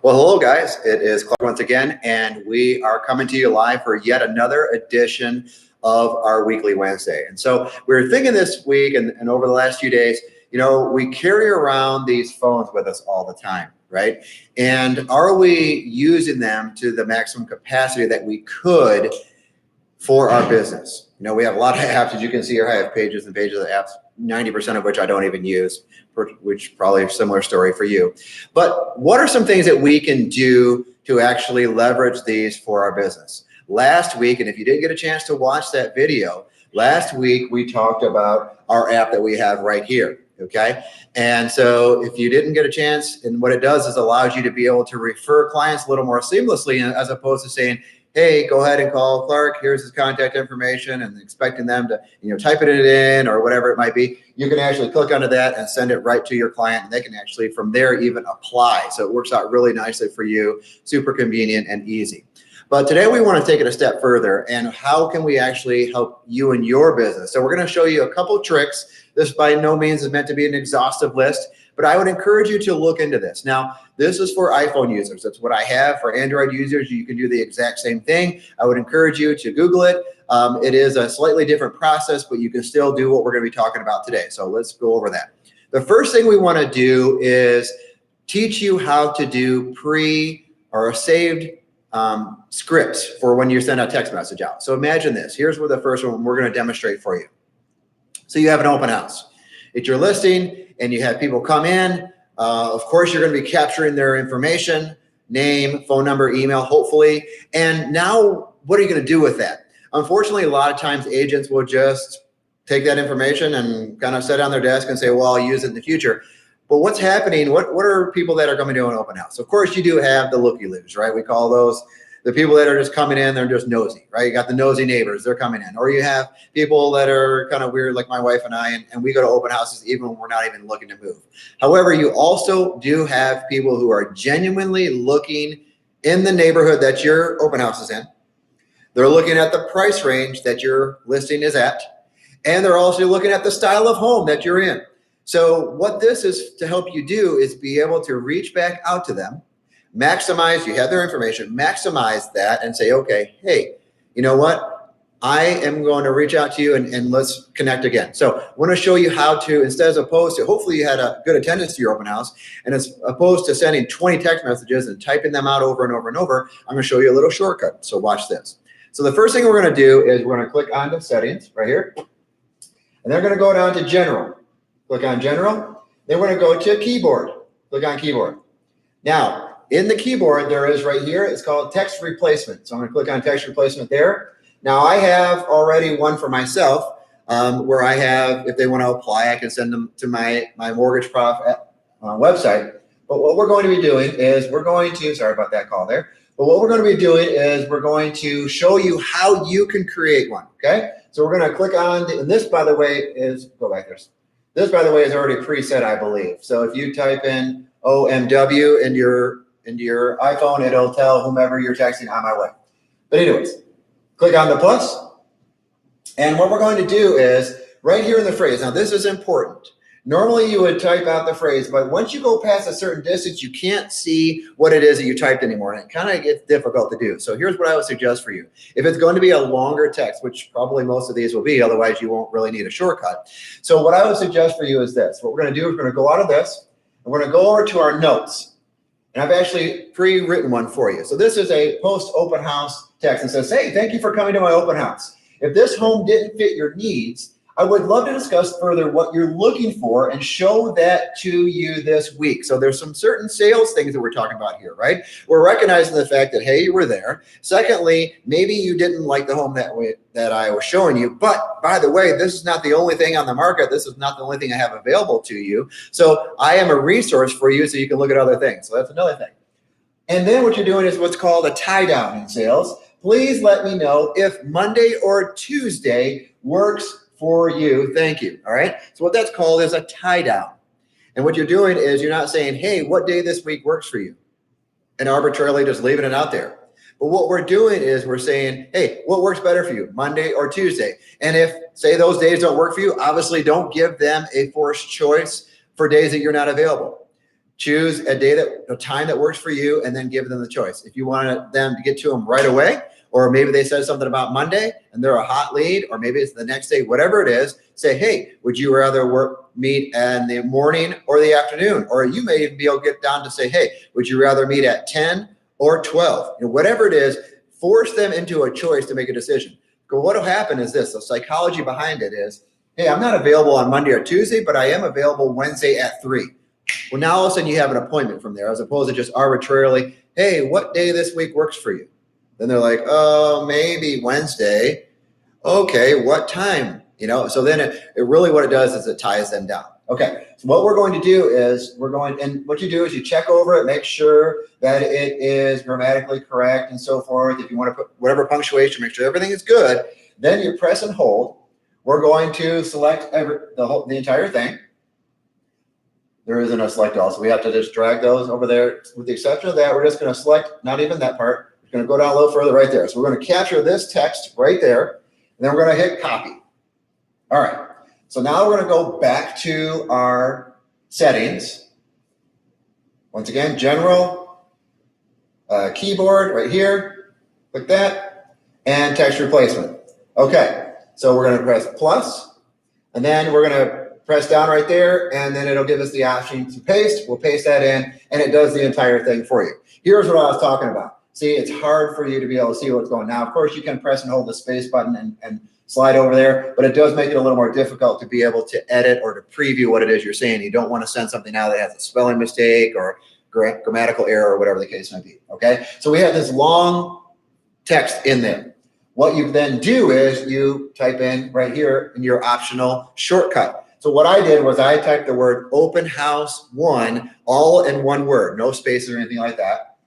Well, hello guys, it is Clark once again, and we are coming to you live for yet another edition of our weekly Wednesday. And so we were thinking this week and over the last few days, we carry around these phones with us all the time, right? And are we using them to the maximum capacity that we could for our business? We have a lot of apps, as you can see here. I have pages and pages of apps, 90% of which I don't even use, which probably a similar story for you. But what are some things that we can do to actually leverage these for our business? Last week, and if you didn't get a chance to watch that video, last week we talked about our app that we have right here, okay? And so if you didn't get a chance, and what it does is allows you to be able to refer clients a little more seamlessly, as opposed to saying, hey, go ahead and call Clark, here's his contact information, and expecting them to, typing it in or whatever it might be. You can actually click onto that and send it right to your client, and they can actually from there even apply. So it works out really nicely for you, super convenient and easy. But today we want to take it a step further, and how can we actually help you in your business? So we're going to show you a couple tricks. This by no means is meant to be an exhaustive list, but I would encourage you to look into this. Now, this is for iPhone users. That's what I have. For Android users, you can do the exact same thing. I would encourage you to Google it. It is a slightly different process, but you can still do what we're going to be talking about today. So let's go over that. The first thing we want to do is teach you how to do saved scripts for when you send a text message out. So imagine this. Here's where the first one we're going to demonstrate for you. So you have an open house. It's your listing, and you have people come in. Of course, you're going to be capturing their information, name, phone number, email, hopefully. And now what are you going to do with that? Unfortunately, a lot of times agents will just take that information and kind of set it on their desk and say, well, I'll use it in the future. But what's happening? What are people that are coming to an open house? Of course, you do have the looky-loos, right? We call those the people that are just coming in, they're just nosy, right? You got the nosy neighbors, they're coming in. Or you have people that are kind of weird like my wife and I, and we go to open houses even when we're not even looking to move. However, you also do have people who are genuinely looking in the neighborhood that your open house is in. They're looking at the price range that your listing is at, and they're also looking at the style of home that you're in. So what this is to help you do is be able to reach back out to them, maximize, you have their information, maximize that and say, okay, hey, you know what? I am going to reach out to you and let's connect again. So I want to show you how to, instead of opposed to, hopefully you had a good attendance to your open house, and as opposed to sending 20 text messages and typing them out over and over and over, I'm going to show you a little shortcut. So watch this. So the first thing we're going to do is we're going to click on the settings right here, and they're going to go down to general. Click on general. Then we're going to go to keyboard. Click on keyboard. Now, in the keyboard, there is right here, it's called text replacement. So I'm going to click on text replacement there. Now, I have already one for myself where I have, if they want to apply, I can send them to my Mortgage Prof website. But what we're going to be doing is we're going to, sorry about that call there. But what we're going to be doing is we're going to show you how you can create one, okay? So we're going to click on, and this, by the way, is, go back there. This, by the way, is already preset, I believe. So if you type in OMW into your iPhone, it'll tell whomever you're texting, on my way. But anyways, click on the plus. And what we're going to do is right here in the phrase. Now, this is important. Normally, you would type out the phrase, but once you go past a certain distance, you can't see what it is that you typed anymore, and it kind of gets difficult to do. So here's what I would suggest for you. If it's going to be a longer text, which probably most of these will be, otherwise you won't really need a shortcut. So what I would suggest for you is this. What we're going to do is we're going to go out of this, and we're going to go over to our notes. And I've actually pre-written one for you. So this is a post-open house text and says, hey, thank you for coming to my open house. If this home didn't fit your needs, I would love to discuss further what you're looking for and show that to you this week. So there's some certain sales things that we're talking about here, right? We're recognizing the fact that, hey, you were there. Secondly, maybe you didn't like the home that I was showing you. But by the way, this is not the only thing on the market. This is not the only thing I have available to you. So I am a resource for you so you can look at other things. So that's another thing. And then what you're doing is what's called a tie down in sales. Please let me know if Monday or Tuesday works for you. Thank you. All right. So what that's called is a tie down. And what you're doing is you're not saying, hey, what day this week works for you? And arbitrarily just leaving it out there. But what we're doing is we're saying, hey, what works better for you, Monday or Tuesday? And if, say, those days don't work for you, obviously don't give them a forced choice for days that you're not available. choose a time that works for you, and then give them the choice. If you want them to get to them right away, or maybe they said something about Monday and they're a hot lead, or maybe it's the next day, whatever it is, say, hey, would you rather meet in the morning or the afternoon? Or you may even be able to get down to say, hey, would you rather meet at 10 or 12? Whatever it is, force them into a choice to make a decision. Because what will happen is this, the psychology behind it is, hey, I'm not available on Monday or Tuesday, but I am available Wednesday at 3. Well, now all of a sudden you have an appointment from there, as opposed to just arbitrarily, hey, what day this week works for you? Then they're like, oh, maybe Wednesday. Okay, what time? So then it really, what it does is it ties them down. Okay, so what we're going to do is and what you do is you check over it, make sure that it is grammatically correct and so forth. If you want to put whatever punctuation, make sure everything is good. Then you press and hold. We're going to select the entire thing. There isn't a select all, so we have to just drag those over there. With the exception of that, we're just going to select not even that part. We're going to go down a little further right there. So we're going to capture this text right there, and then we're going to hit copy. All right. So now we're going to go back to our settings. Once again, general, keyboard right here. Click that, and text replacement. Okay. So we're going to press plus, and then we're going to press down right there, and then it'll give us the option to paste. We'll paste that in, and it does the entire thing for you. Here's what I was talking about. See, it's hard for you to be able to see what's going on. Now, of course, you can press and hold the space button and slide over there, but it does make it a little more difficult to be able to edit or to preview what it is you're saying. You don't want to send something out that has a spelling mistake or grammatical error or whatever the case may be, okay? So we have this long text in there. What you then do is you type in right here in your optional shortcut. So what I did was I typed the word open house 1 all in one word, no spaces or anything like that,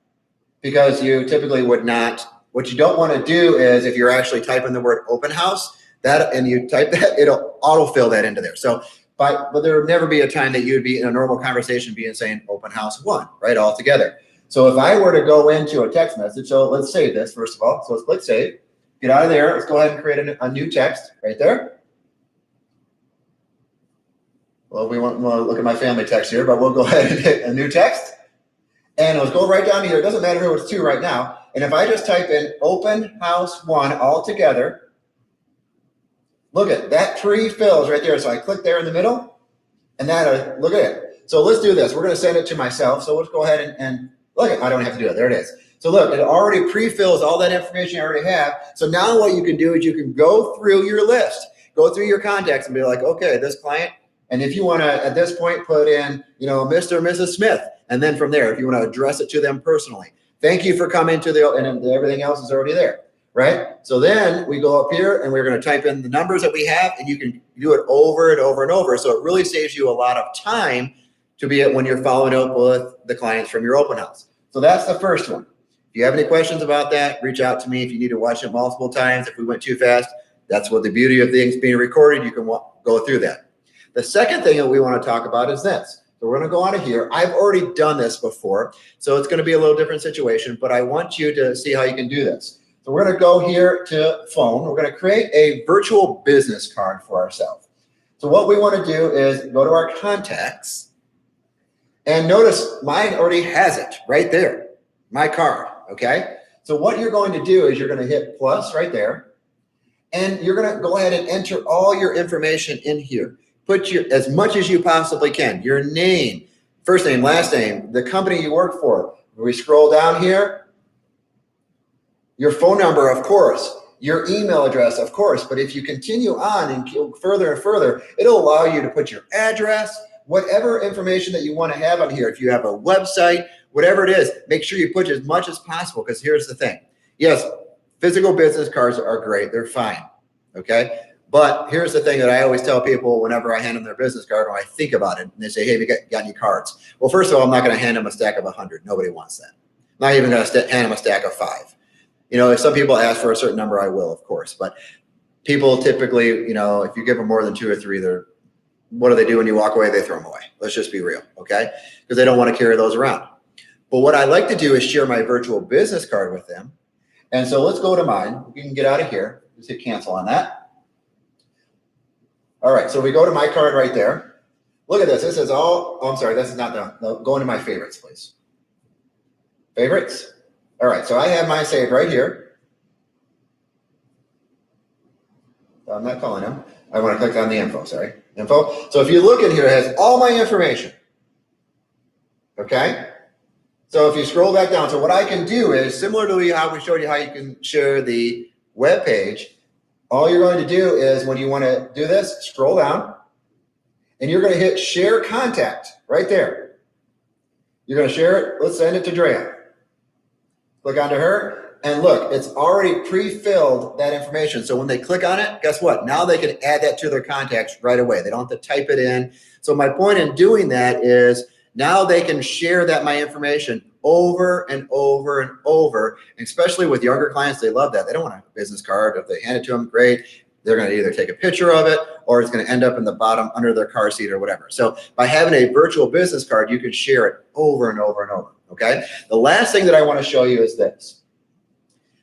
because you typically would not. What you don't want to do is if you're actually typing the word open house and you type that, it'll autofill that into there. So, but there would never be a time that you would be in a normal conversation saying open house 1, right, all together. So if I were to go into a text message, so let's save this first of all. So let's click save, get out of there. Let's go ahead and create a new text right there. Well, we want to look at my family text here, but we'll go ahead and hit a new text. And let's go right down here. It doesn't matter who it's to right now. And if I just type in open house 1 all together, look at that tree fills right there. So I click there in the middle, and that, look at it. So let's do this. We're going to send it to myself. So let's go ahead and look at, I don't have to do it. There it is. So look, it already pre-fills all that information I already have. So now what you can do is you can go through your list, go through your contacts and be like, okay, this client. And if you want to, at this point, put in, Mr. or Mrs. Smith. And then from there, if you want to address it to them personally, thank you for coming to and everything else is already there, right? So then we go up here and we're going to type in the numbers that we have, and you can do it over and over and over. So it really saves you a lot of time to be when you're following up with the clients from your open house. So that's the first one. If you have any questions about that, reach out to me. If you need to watch it multiple times, if we went too fast, that's what the beauty of things being recorded. You can go through that. The second thing that we want to talk about is this. So we're going to go out of here. I've already done this before, so it's going to be a little different situation, but I want you to see how you can do this. So we're going to go here to phone. We're going to create a virtual business card for ourselves. So what we want to do is go to our contacts, and notice mine already has it right there, my card, okay? So what you're going to do is you're going to hit plus right there, and you're going to go ahead and enter all your information in here. Put as much as you possibly can, your name, first name, last name, the company you work for. We scroll down here, your phone number, of course, your email address, of course. But if you continue on and go further and further, it'll allow you to put your address, whatever information that you want to have on here. If you have a website, whatever it is, make sure you put as much as possible, because here's the thing. Yes, physical business cards are great. They're fine, okay? But here's the thing that I always tell people whenever I hand them their business card, or I think about it, and they say, hey, we got any cards? Well, first of all, I'm not going to hand them a stack of 100. Nobody wants that. I'm not even going to hand them a stack of 5. If some people ask for a certain number, I will, of course. But people typically, if you give them more than 2 or 3, what do they do when you walk away? They throw them away. Let's just be real, okay? Because they don't want to carry those around. But what I like to do is share my virtual business card with them. And so let's go to mine. We can get out of here. Just hit cancel on that. All right, so we go to my card right there. Look at this. This is all, oh, I'm sorry, this is not the, no, go into my favorites, please. Favorites? All right, so I have mine saved right here. I'm not calling them. I want to click on the info, sorry. Info. So if you look in here, it has all my information. Okay? So if you scroll back down, so what I can do is, similar to how we showed you how you can share the web page, all you're going to do is when you want to do this, scroll down, and you're going to hit share contact right there. You're going to share it. Let's send it to Drea. Click onto her, and look, it's already pre-filled that information. So when they click on it, guess what? Now they can add that to their contacts right away. They don't have to type it in. So my point in doing that is now they can share my information over and over and over, and especially with younger clients, they love that. They don't want a business card. If they hand it to them, great. They're going to either take a picture of it or it's going to end up in the bottom under their car seat or whatever. So by having a virtual business card, you can share it over and over and over, okay? The last thing that I want to show you is this.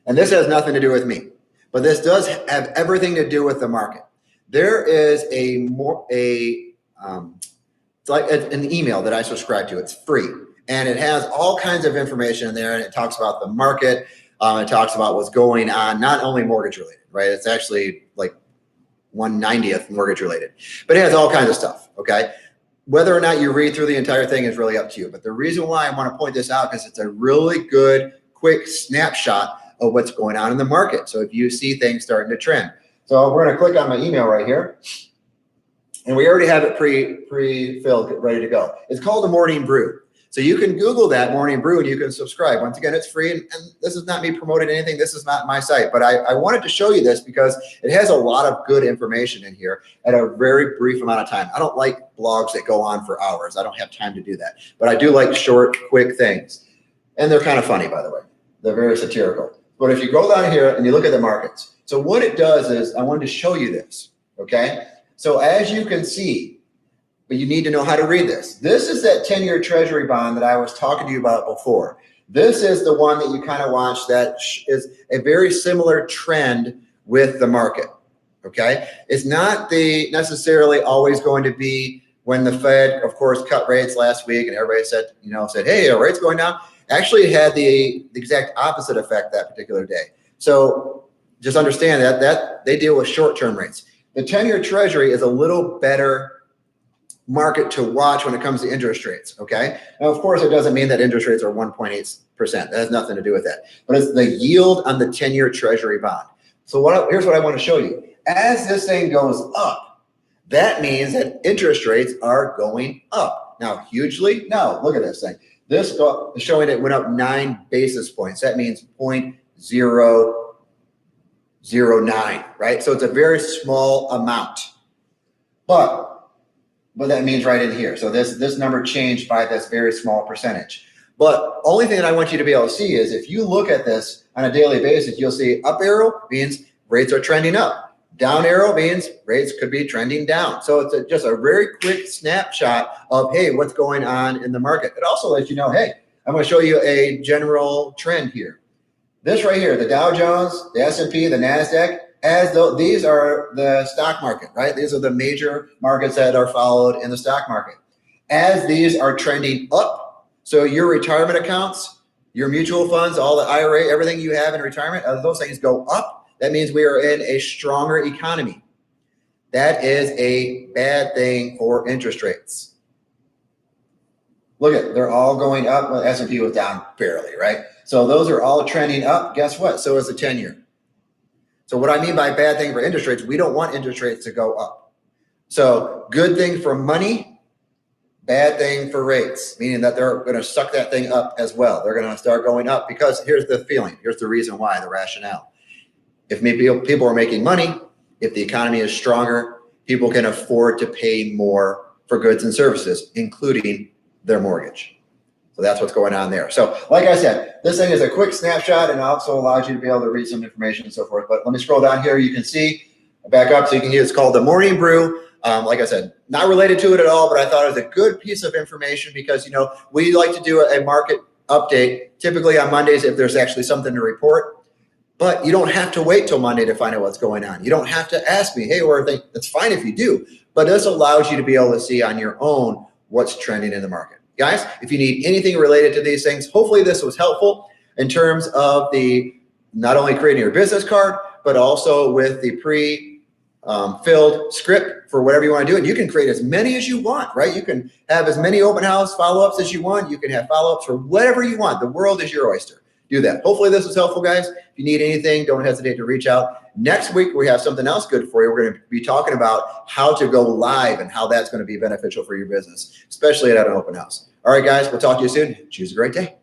And this has nothing to do with me, but this does have everything to do with the market. There is it's like an email that I subscribe to. It's free, and it has all kinds of information in there, and it talks about the market. It talks about what's going on, not only mortgage related, right? It's actually like 1/90th mortgage related, but it has all kinds of stuff, okay? Whether or not you read through the entire thing is really up to you. But the reason why I want to point this out is it's a really good, quick snapshot of what's going on in the market. So if you see things starting to trend. So we're going to click on my email right here. And we already have it pre-filled, ready to go. It's called the Morning Brew. So you can Google that Morning Brew and you can subscribe. Once again, it's free. And this is not me promoting anything. This is not my site. But I wanted to show you this because it has a lot of good information in here at a very brief amount of time. I don't like blogs that go on for hours. I don't have time to do that. But I do like short, quick things. And they're kind of funny, by the way. They're very satirical. But if you go down here and you look at the markets. So what it does is, I wanted to show you this, okay? So as you can see, but you need to know how to read this. This is that 10-year treasury bond that I was talking to you about before. This is the one that you kind of watch that is a very similar trend with the market, okay? It's not necessarily always going to be when the Fed, of course, cut rates last week and everybody said, hey, are rates going down? Actually, it had the exact opposite effect that particular day. So just understand that they deal with short-term rates. The 10-year treasury is a little better market to watch when it comes to interest rates, okay? Now, of course, it doesn't mean that interest rates are 1.8%. That has nothing to do with that. But it's the yield on the 10-year treasury bond. So here's what I want to show you. As this thing goes up, that means that interest rates are going up. Now, hugely? No, look at this thing. This is showing it went up 9 basis points. That means 0.009, right? So it's a very small amount. But that means right in here. So this number changed by this very small percentage. But only thing that I want you to be able to see is if you look at this on a daily basis, you'll see up arrow means rates are trending up. Down arrow means rates could be trending down. So it's just a very quick snapshot of, hey, what's going on in the market. It also lets you know, hey, I'm going to show you a general trend here. This right here, the Dow Jones, the S&P, the NASDAQ, as though these are the stock market, right? These are the major markets that are followed in the stock market. As these are trending up, so your retirement accounts, your mutual funds, all the IRA, everything you have in retirement, as those things go up, that means we are in a stronger economy. That is a bad thing for interest rates. Look at, they're all going up. Well, S&P was down barely, right? So those are all trending up. Guess what? So is the 10-year. So what I mean by bad thing for interest rates, we don't want interest rates to go up. So good thing for money, bad thing for rates, meaning that they're going to suck that thing up as well. They're going to start going up because here's the feeling. Here's the reason why, the rationale. If maybe people are making money, if the economy is stronger, people can afford to pay more for goods and services, including their mortgage. So that's what's going on there. So like I said, this thing is a quick snapshot and also allows you to be able to read some information and so forth. But let me scroll down here. You can see, back up so you can use, it's called the Morning Brew. Like I said, not related to it at all, but I thought it was a good piece of information because, we like to do a market update typically on Mondays if there's actually something to report. But you don't have to wait till Monday to find out what's going on. You don't have to ask me, hey, or think that's fine if you do. but this allows you to be able to see on your own what's trending in the market. Guys, if you need anything related to these things, hopefully this was helpful in terms of the not only creating your business card, but also with the filled script for whatever you want to do. And you can create as many as you want, right? You can have as many open house follow-ups as you want. You can have follow-ups for whatever you want. The world is your oyster. Do that. Hopefully this was helpful, guys. If you need anything, don't hesitate to reach out. Next week, we have something else good for you. We're going to be talking about how to go live and how that's going to be beneficial for your business, especially at an open house. All right, guys, we'll talk to you soon. Choose a great day.